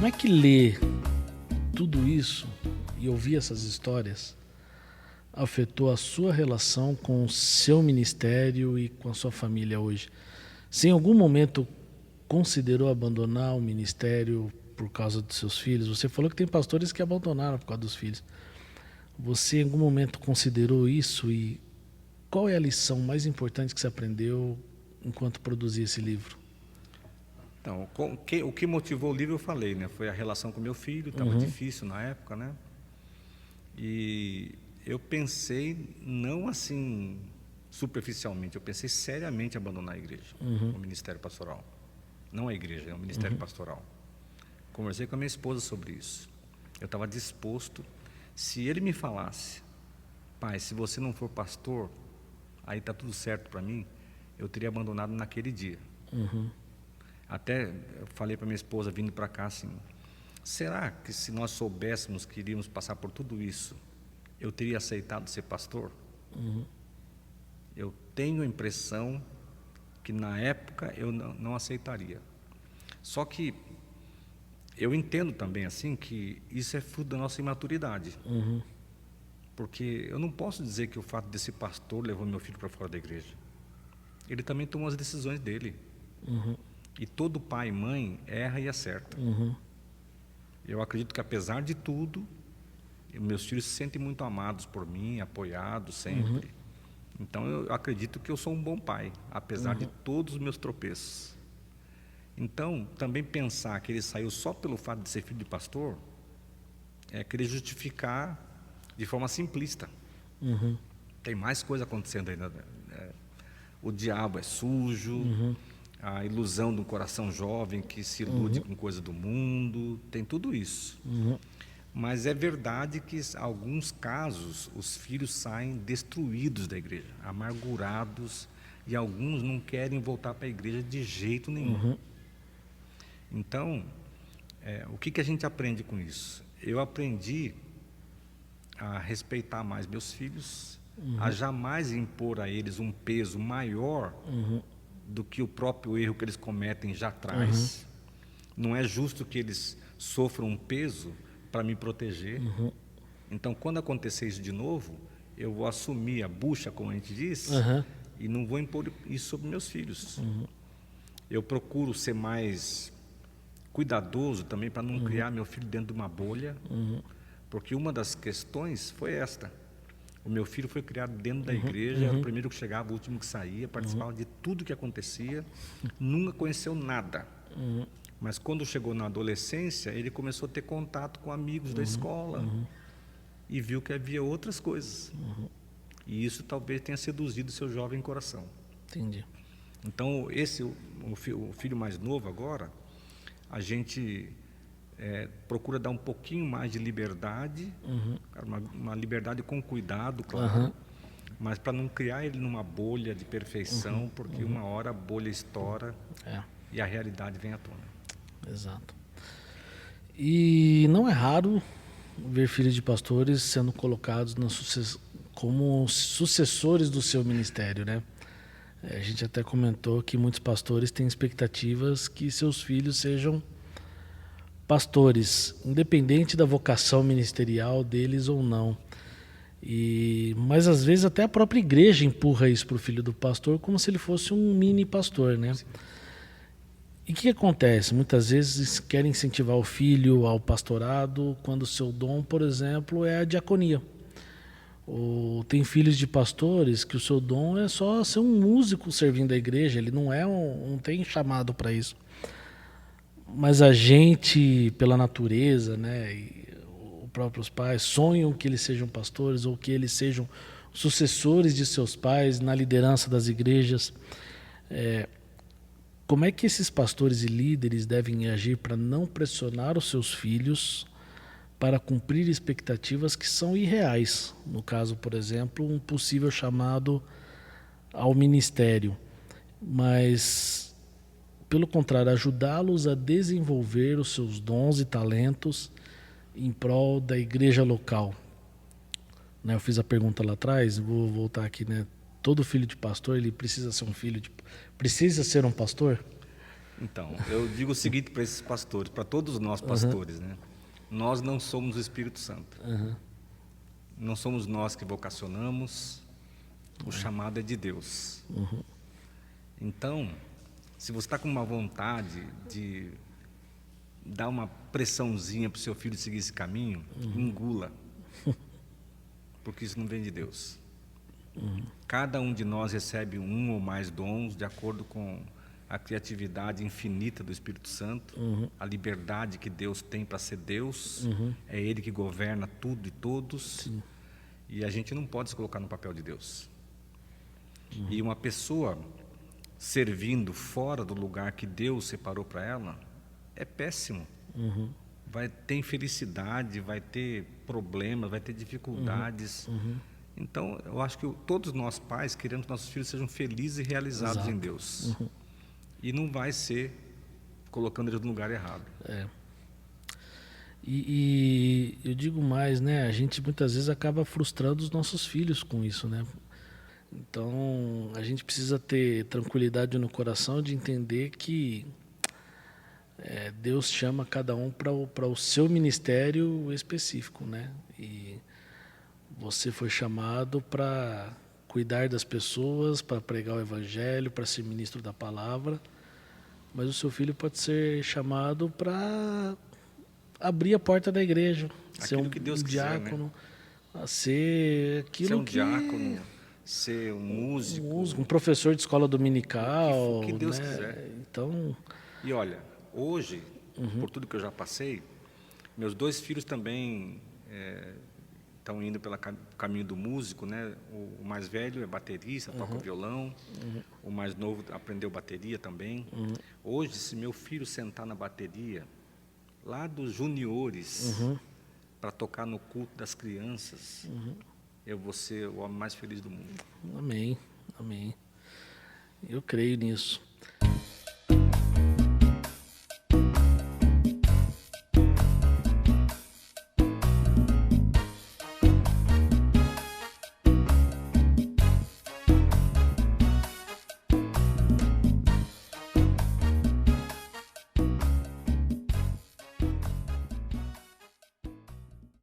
Como é que ler tudo isso e ouvir essas histórias afetou a sua relação com o seu ministério e com a sua família hoje? Se em algum momento considerou abandonar o ministério por causa dos seus filhos? Você falou que tem pastores que abandonaram por causa dos filhos. Você em algum momento considerou isso e qual é a lição mais importante que você aprendeu enquanto produzia esse livro? Então, o que motivou o livro eu falei, né? Foi a relação com meu filho, estava difícil na época, né? E eu pensei, não assim superficialmente, eu pensei seriamente em abandonar a igreja, o ministério pastoral. Não a igreja, é o ministério pastoral. Conversei com a minha esposa sobre isso. Eu estava disposto, se ele me falasse, pai, se você não for pastor, aí está tudo certo para mim, eu teria abandonado naquele dia. Até eu falei para minha esposa vindo para cá assim, será que se nós soubéssemos que iríamos passar por tudo isso, eu teria aceitado ser pastor? Eu tenho a impressão que na época eu não aceitaria. Só que eu entendo também assim que isso é fruto da nossa imaturidade. Porque eu não posso dizer que o fato desse pastor levou meu filho para fora da igreja. Ele também tomou as decisões dele. E todo pai e mãe erra e acerta. Eu acredito que apesar de tudo, meus filhos se sentem muito amados por mim, apoiados sempre. Então eu acredito que eu sou um bom pai, apesar de todos os meus tropeços. Então, também pensar que ele saiu só pelo fato de ser filho de pastor, é querer justificar de forma simplista. Tem mais coisa acontecendo ainda. O diabo é sujo, a ilusão do coração jovem que se ilude com coisa do mundo, tem tudo isso. Mas é verdade que em alguns casos os filhos saem destruídos da igreja, amargurados, e alguns não querem voltar para a igreja de jeito nenhum. Então, o que a gente aprende com isso? Eu aprendi a respeitar mais meus filhos, a jamais impor a eles um peso maior do que o próprio erro que eles cometem já traz. Não é justo que eles sofram um peso para me proteger. Então, quando acontecer isso de novo, eu vou assumir a bucha, como a gente diz, e não vou impor isso sobre meus filhos. Eu procuro ser mais cuidadoso também para não criar meu filho dentro de uma bolha, porque uma das questões foi esta. O meu filho foi criado dentro da igreja, era o primeiro que chegava, o último que saía, participava de tudo que acontecia, nunca conheceu nada. Mas quando chegou na adolescência, ele começou a ter contato com amigos da escola e viu que havia outras coisas. E isso talvez tenha seduzido o seu jovem coração. Entendi. Então, o filho mais novo agora, a gente procura dar um pouquinho mais de liberdade, uma liberdade com cuidado, claro, mas para não criar ele numa bolha de perfeição, porque uma hora a bolha estoura e a realidade vem à tona. Exato. E não é raro ver filhos de pastores sendo colocados como sucessores do seu ministério, né? A gente até comentou que muitos pastores têm expectativas que seus filhos sejam pastores, independente da vocação ministerial deles ou não. Mas às vezes até a própria igreja empurra isso para o filho do pastor como se ele fosse um mini pastor, né? Sim. E o que acontece? Muitas vezes querem incentivar o filho ao pastorado quando o seu dom, por exemplo, é a diaconia. Ou tem filhos de pastores que o seu dom é só ser um músico servindo a igreja, ele não tem chamado para isso. Mas a gente, pela natureza, né, e os próprios pais, sonham que eles sejam pastores ou que eles sejam sucessores de seus pais na liderança das igrejas. Como é que esses pastores e líderes devem agir para não pressionar os seus filhos para cumprir expectativas que são irreais? No caso, por exemplo, um possível chamado ao ministério. Mas, pelo contrário, ajudá-los a desenvolver os seus dons e talentos em prol da igreja local. Eu fiz a pergunta lá atrás, vou voltar aqui, né? Todo filho de pastor, ele precisa ser precisa ser um pastor? Então, eu digo o seguinte para esses pastores, para todos nós pastores, né? Nós não somos o Espírito Santo. Não somos nós que vocacionamos, o chamado é de Deus. Então, se você está com uma vontade de dar uma pressãozinha para o seu filho seguir esse caminho, engula, porque isso não vem de Deus. Cada um de nós recebe um ou mais dons de acordo com a criatividade infinita do Espírito Santo, a liberdade que Deus tem para ser Deus, é Ele que governa tudo e todos, e a gente não pode se colocar no papel de Deus. E uma pessoa servindo fora do lugar que Deus separou para ela, é péssimo. Vai ter infelicidade, vai ter problemas, vai ter dificuldades. Então, eu acho que todos nós pais queremos que nossos filhos sejam felizes e realizados em Deus. E não vai ser colocando eles no lugar errado. E eu digo mais, né? A gente muitas vezes acaba frustrando os nossos filhos com isso, né? Então, a gente precisa ter tranquilidade no coração de entender que Deus chama cada um para o seu ministério específico, né? E você foi chamado para cuidar das pessoas, para pregar o evangelho, para ser ministro da palavra, mas o seu filho pode ser chamado para abrir a porta da igreja, ser um que Deus quiser, diácono, né? a ser aquilo ser um que... diácono, ser um músico, um professor de escola dominical, o que Deus né? quiser. Então, E olha, hoje, por tudo que eu já passei, meus 2 filhos também estão indo pelo caminho do músico, né? O mais velho é baterista, toca violão, o mais novo aprendeu bateria também. Hoje, se meu filho sentar na bateria, lá dos juniores, para tocar no culto das crianças, eu vou ser o homem mais feliz do mundo. amém, amém. Eu creio nisso.